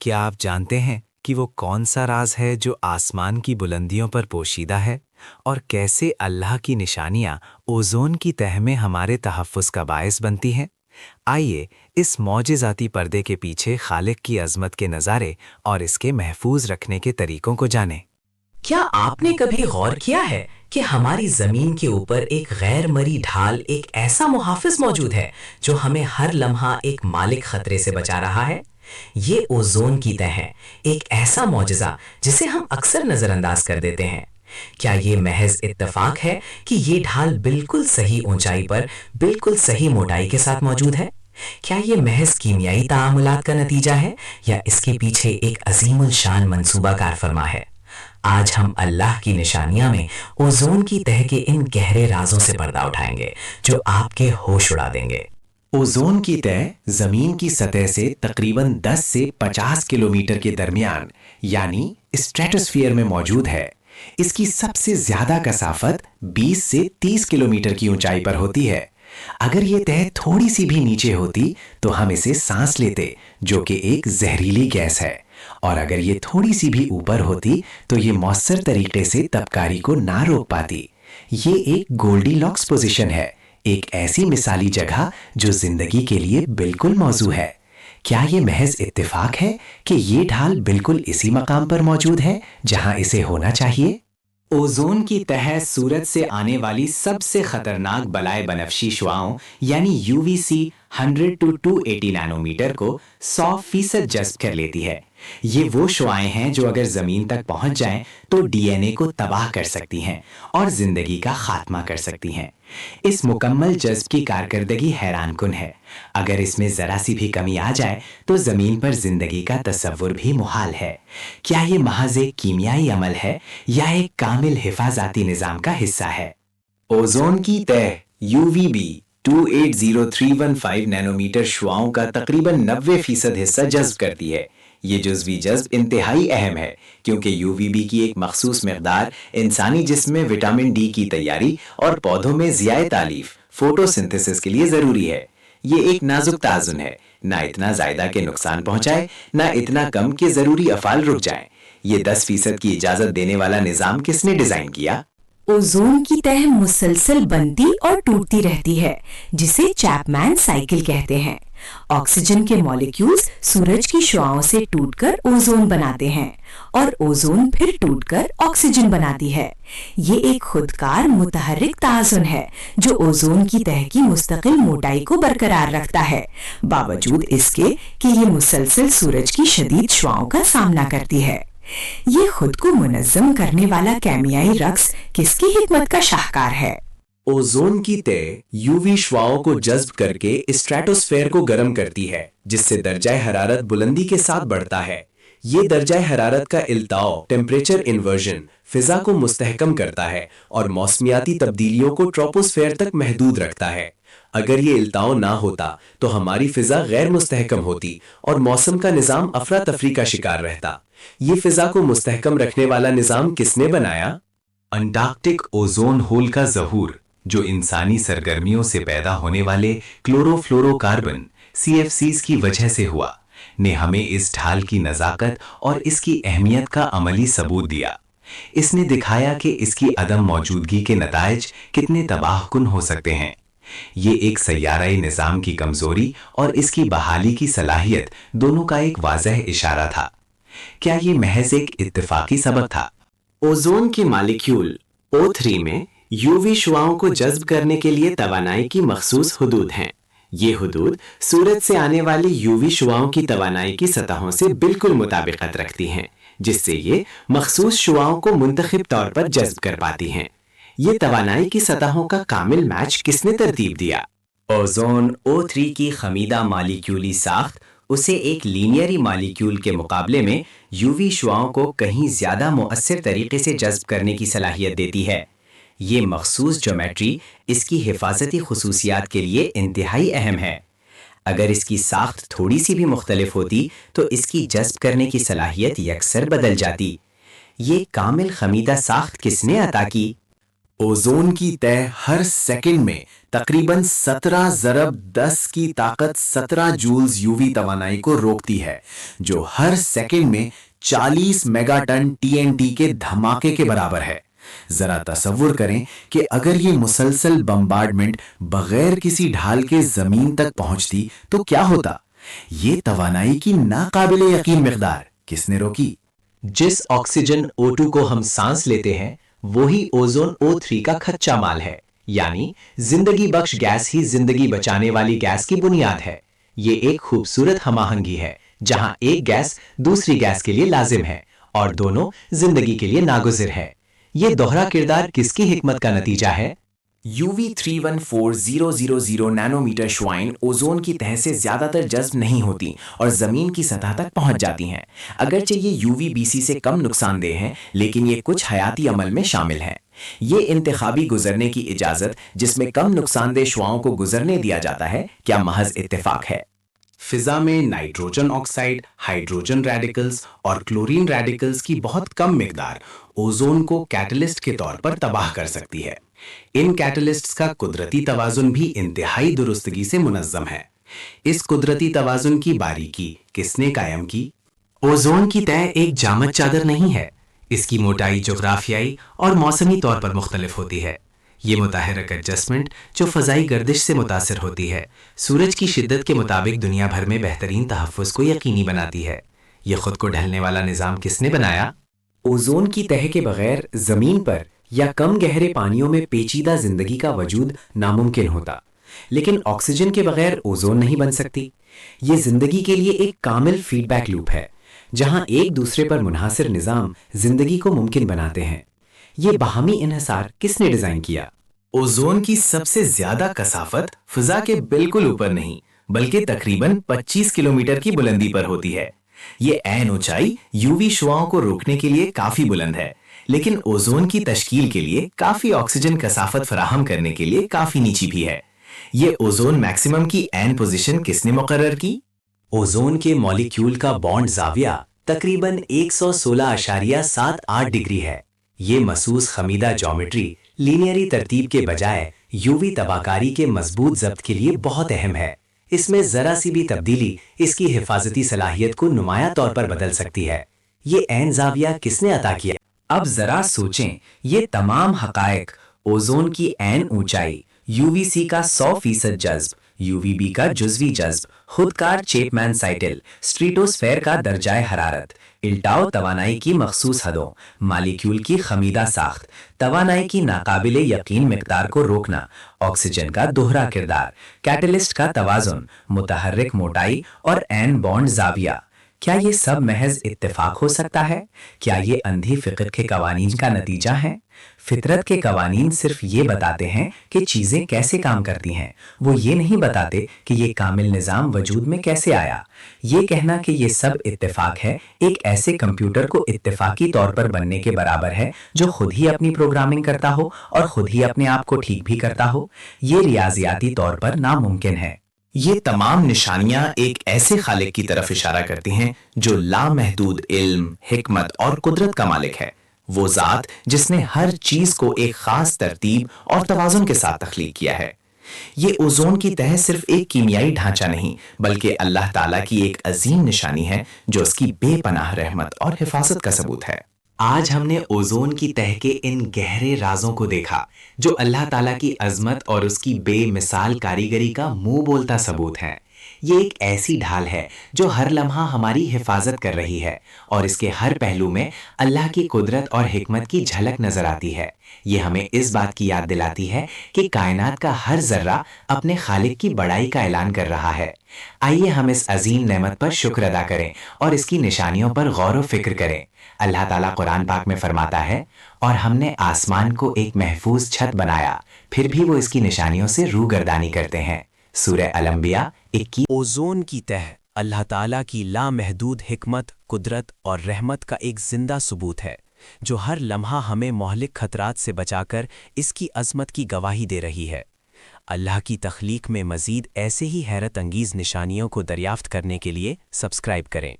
کیا آپ جانتے ہیں کہ وہ کون سا راز ہے جو آسمان کی بلندیوں پر پوشیدہ ہے اور کیسے اللہ کی نشانیاں اوزون کی تہہ میں ہمارے تحفظ کا باعث بنتی ہیں؟ آئیے اس معجزاتی پردے کے پیچھے خالق کی عظمت کے نظارے اور اس کے محفوظ رکھنے کے طریقوں کو جانیں۔ کیا آپ نے کبھی غور کیا ہے کہ ہماری زمین کے اوپر ایک غیر مری ڈھال، ایک ایسا محافظ موجود ہے جو ہمیں ہر لمحہ ایک مالک خطرے سے بچا رہا ہے؟ یہ اوزون کی تہہ ہے، ایک ایسا معجزہ جسے ہم اکثر نظر انداز کر دیتے ہیں۔ کیا یہ محض اتفاق ہے کہ یہ ڈھال بالکل صحیح اونچائی پر بالکل صحیح موٹائی کے ساتھ موجود ہے؟ کیا یہ محض کیمیائی تعاملات کا نتیجہ ہے یا اس کے پیچھے ایک عظیم الشان منصوبہ کار فرما ہے؟ آج ہم اللہ کی نشانیاں میں اوزون کی تہہ کے ان گہرے رازوں سے پردہ اٹھائیں گے جو آپ کے ہوش اڑا دیں گے۔ اوزون کی تہہ زمین کی سطح سے تقریباً 10 سے 50 کلومیٹر کے درمیان یعنی اسٹریٹوسفیئر میں موجود ہے۔ اس کی سب سے زیادہ کثافت 20 سے 30 کلومیٹر کی اونچائی پر ہوتی ہے۔ اگر یہ تہہ تھوڑی سی بھی نیچے ہوتی تو ہم اسے سانس لیتے، جو کہ ایک زہریلی گیس ہے، اور اگر یہ تھوڑی سی بھی اوپر ہوتی تو یہ مؤثر طریقے سے تبکاری کو نہ روک پاتی۔ یہ ایک گولڈی لاکس پوزیشن ہے، ایک ایسی مثالی جگہ جو زندگی کے لیے بالکل موزوں ہے۔ کیا یہ محض اتفاق ہے کہ یہ ڈھال بالکل اسی مقام پر موجود ہے جہاں اسے ہونا چاہیے؟ اوزون کی تہہ سورج سے آنے والی سب سے خطرناک بالائے بنفشی شعاؤں یعنی UVC 100 to 280 نینومیٹر کو 100% جذب کر لیتی ہے۔ یہ وہ شعاعیں ہیں جو اگر زمین تک پہنچ جائیں تو DNA کو تباہ کر سکتی ہیں اور زندگی کا خاتمہ کر سکتی ہیں۔ اس مکمل جذب کی کارکردگی حیران کن ہے۔ اگر اس میں ذرا سی بھی کمی آ جائے تو زمین پر زندگی کا تصور بھی محال ہے۔ کیا یہ محض ایک کیمیائی عمل ہے یا ایک کامل حفاظتی نظام کا حصہ ہے؟ اوزون کی تہہ UVB 280315 نینومیٹر شعاؤں کا تقریباً 90% حصہ جذب کرتی ہے۔ یہ جزوی جذب انتہائی اہم ہے کیونکہ UVB کی ایک مخصوص مقدار انسانی جسم میں وٹامن ڈی کی تیاری اور پودوں میں ضیاء تالیف فوٹو سنتھسس کے لیے ضروری ہے۔ یہ ایک نازک توازن ہے، نہ اتنا زائدہ کہ نقصان پہنچائے، نہ اتنا کم کہ ضروری افعال رک جائیں۔ یہ 10% کی اجازت دینے والا نظام کس نے ڈیزائن کیا؟ اوزون کی تہہ مسلسل بنتی اور ٹوٹتی رہتی ہے، جسے چیپمین سائیکل کہتے ہیں۔ آکسیجن کے مالیکیولز سورج کی شعاؤں سے ٹوٹ کر اوزون بناتے ہیں اور اوزون پھر ٹوٹ کر آکسیجن بناتی ہے۔ یہ ایک خودکار متحرک توازن ہے جو اوزون کی تہہ کی مستقل موٹائی کو برقرار رکھتا ہے، باوجود اس کے کہ یہ مسلسل سورج کی شدید شعاؤں کا سامنا کرتی ہے۔ یہ خود کو منظم کرنے والا کیمیائی رقص کس کی حکمت کا شاہکار ہے؟ اوزون کی تہہ UV شعاؤں کو جذب کر کے اسٹریٹوسفیئر کو گرم کرتی ہے، جس سے درجہ حرارت بلندی کے ساتھ بڑھتا ہے۔ یہ درجہ حرارت کا التاؤ ٹیمپریچر انورژن فضا کو مستحکم کرتا ہے اور موسمیاتی تبدیلیوں کو ٹروپوسفیئر تک محدود رکھتا ہے۔ اگر یہ التاؤ نہ ہوتا تو ہماری فضا غیر مستحکم ہوتی اور موسم کا نظام افراتفری کا شکار رہتا۔ یہ فضا کو مستحکم رکھنے والا نظام کس نے بنایا؟ انٹارکٹک اوزون ہول کا ظہور، جو انسانی سرگرمیوں سے پیدا ہونے والے کلورو فلورو کاربن CFCs کی وجہ سے ہوا، نے ہمیں اس ڈھال کی نزاکت اور اس کی اہمیت کا عملی ثبوت دیا۔ اس نے دکھایا کہ اس کی عدم موجودگی کے نتائج کتنے تباہ کن ہو سکتے ہیں۔ یہ ایک سیارۂ نظام کی کمزوری اور اس کی بحالی کی صلاحیت دونوں کا ایک واضح اشارہ تھا۔ کیا یہ محض ایک اتفاقی سبب تھا؟ اوزون کی مالیکیول O3 میں UV شعاؤں کو جذب کرنے کے لیے توانائی کی مخصوص حدود ہیں۔ یہ حدود سورج سے آنے والی UV شعاؤں کی توانائی کی سطحوں سے بالکل مطابقت رکھتی ہیں، جس سے یہ مخصوص شعاؤں کو منتخب طور پر جذب کر پاتی ہیں۔ یہ توانائی کی سطحوں کا کامل میچ کس نے ترتیب دیا؟ اوزون O3 کی خمیدہ مالیکیولی ساخت اسے ایک لینئری مالیکیول کے مقابلے میں UV شعاؤں کو کہیں زیادہ مؤثر طریقے سے جذب کرنے کی صلاحیت دیتی ہے۔ یہ مخصوص جیومیٹری اس کی حفاظتی خصوصیات کے لیے انتہائی اہم ہے۔ اگر اس کی ساخت تھوڑی سی بھی مختلف ہوتی تو اس کی جذب کرنے کی صلاحیت یکسر بدل جاتی۔ یہ کامل خمیدہ ساخت کس نے عطا کی؟ ओजोन की तह हर सेकंड में तकरीबन 17 ज़रब 10 की ताकत 17 जूल्स यूवी तवानाई को रोकती है, जो हर सेकंड में 40 मेगाटन टीएनटी के धमाके के बराबर है। जरा तसव्वुर करें कि अगर ये मुसलसल बम्बार्डमेंट बगैर किसी ढाल के जमीन तक पहुंचती तो क्या होता। ये तवानाई की नाकाबिले यकीन मिकदार किसने रोकी? जिस ऑक्सीजन O2 को हम सांस लेते हैं वही ओजोन O3 का कच्चा माल है, यानी जिंदगी बख्श गैस ही जिंदगी बचाने वाली गैस की बुनियाद है। ये एक खूबसूरत हमाहंगी है जहां एक गैस दूसरी गैस के लिए लाजिम है और दोनों जिंदगी के लिए नागुज़िर है। ये दोहरा किरदार किसकी हिकमत का नतीजा है? UV 314000 नैनोमीटर श्वाइन ओजोन की तह से ज्यादातर जज्ब नहीं होती और जमीन की सतह तक पहुंच जाती हैं। अगरचे ये UVBC से कम नुकसानदेह हैं, लेकिन ये कुछ हयाती अमल में शामिल हैं। ये इंतखाबी गुजरने की इजाजत जिसमें कम नुकसानदेह शुआओं को गुजरने दिया जाता है, क्या महज इत्तेफाक है? फिजा में नाइट्रोजन ऑक्साइड, हाइड्रोजन रेडिकल्स और क्लोरीन रेडिकल्स की बहुत कम मिकदार ओजोन को कैटलिस्ट के तौर पर तबाह कर सकती है। इन कैटलिस्ट्स का कुदरती तवाजुन भी इंतहाई दुरुस्तगी से मुनज़्ज़म है। इस कुदरती तवाजुन की बारीकी किसने कायम की? ओजोन की तह एक जामद चादर नहीं है। इसकी मोटाई जोग्राफियाई और मौसमी तौर पर मुख्तलिफ होती है। ये मुताहरक एडजस्टमेंट जो फ़ज़ाई गर्दिश से मुतासर होती है, सूरज की शिद्दत के मुताबिक दुनिया भर में बेहतरीन तहफ़्फ़ुज़ को यकीनी बनाती है। ये खुद को ढलने वाला निज़ाम किसने बनाया? ओजोन की तह के बगैर जमीन पर या कम गहरे पानियों में पेचीदा जिंदगी का वजूद नामुमकिन होता, लेकिन ऑक्सीजन के बगैर ओजोन नहीं बन सकती। ये जिंदगी के लिए एक कामिल फीडबैक लूप है जहां एक दूसरे पर मुनहसर निज़ाम जिंदगी को मुमकिन बनाते हैं। ये बाहमी इन्हिसार किसने डिजाइन किया? ओजोन की सबसे ज्यादा कसाफत फिजा के बिल्कुल ऊपर नहीं, बल्कि तकरीबन 25 किलोमीटर की बुलंदी पर होती है। ये ऐन ऊंचाई यूवी शुआओं को रोकने के लिए काफी बुलंद है, लेकिन ओजोन की तश्कील के लिए काफी ऑक्सीजन कसाफत फराहम करने के लिए काफी नीची भी है। ये ओजोन मैक्सिमम की ऐन पोजीशन किसने मुकर्रर की? ओजोन के मॉलिक्यूल का बॉन्ड जाविया तकरीबन 116.78 डिग्री है। ये महसूस खमीदा ज्योमेट्री लीनियरी तरतीब के बजाय यूवी तबाकारी के मजबूत जब्त के लिए बहुत अहम है। इसमें जरा सी भी तब्दीली इसकी हिफाजती सलाहियत को नुमाया तौर पर बदल सकती है। ये ऐन जाविया किसने अता किया? अब जरा सोचें, ये तमाम हकायक ओजोन की ऐन ऊंचाई, UVC का 100% जज्ब, UVB का जुज़वी जज्ब, खुदकार चैपमैन साइकिल, स्ट्रेटोस्फेयर का दर्जाए हरारत, इल्टाओ तवानाई की मखसूस हदों, मालिक्यूल की खमीदा साख्त, तवानाई की नाकाबिले यकीन मिकदार को रोकना, ऑक्सीजन का दोहरा किरदार, कैटलिस्ट का तवाजुन, मुतहर्रिक मोटाई और ऐन बॉन्ड जाविया, क्या ये सब महज इत्तेफाक हो सकता है? क्या ये अंधी फिक्र के कवानीन का नतीजा है? फितरत के कवानीन सिर्फ ये बताते हैं कि चीज़ें कैसे काम करती हैं, वो ये नहीं बताते कि ये कामिल निज़ाम वजूद में कैसे आया। ये कहना कि ये सब इत्तेफाक है एक ऐसे कंप्यूटर को इत्तेफाकी तौर पर बनने के बराबर है जो खुद ही अपनी प्रोग्रामिंग करता हो और खुद ही अपने आप को ठीक भी करता हो। ये रियाजियाती तौर पर नामुमकिन है। ये तमाम निशानियां एक ऐसे खालिक की तरफ इशारा करती हैं जो लामहदूद इल्म, हिकमत और कुदरत का मालिक है। वो ज़ात जिसने हर चीज को एक खास तरतीब और तवाज़ुन के साथ तख्लीक किया है। ये ओजोन की तह सिर्फ एक कीमियाई ढांचा नहीं, बल्कि अल्लाह ताला की एक अजीम निशानी है जो उसकी बेपनाह रहमत और हिफाजत का सबूत है। आज हमने ओजोन की तह के इन गहरे राजों को देखा जो अल्लाह ताला की अजमत और उसकी बेमिसाल कारीगरी का मुंह बोलता सबूत है। ये एक ऐसी ढाल है जो हर लम्हा हमारी हिफाजत कर रही है और इसके हर पहलू में अल्लाह की कुदरत और हिकमत की झलक नजर आती है। ये हमें इस बात की याद दिलाती है कि कायनात का हर जर्रा अपने खालिक की बड़ाई का ऐलान कर रहा है। आइए हम इस अजीम नेमत पर शुक्र अदा करें और इसकी निशानियों पर गौर व फिक्र करें। अल्लाह ताला कुरान पाक में फरमाता है, और हमने आसमान को एक महफूज छत बनाया, फिर भी वो इसकी निशानियों से रूगर्दानी करते हैं। सूरह अल-अंबिया 21। ओजोन की तह अल्लाह ताला की लामहदूद हिकमत, कुदरत और रहमत का एक जिंदा सबूत है जो हर लम्हा हमें मोहलिक खतरात से बचाकर इसकी अजमत की गवाही दे रही है। अल्लाह की तख्लीक में मजीद ऐसे ही हैरत अंगीज निशानियों को दरियाफ्त करने के लिए सब्सक्राइब करें।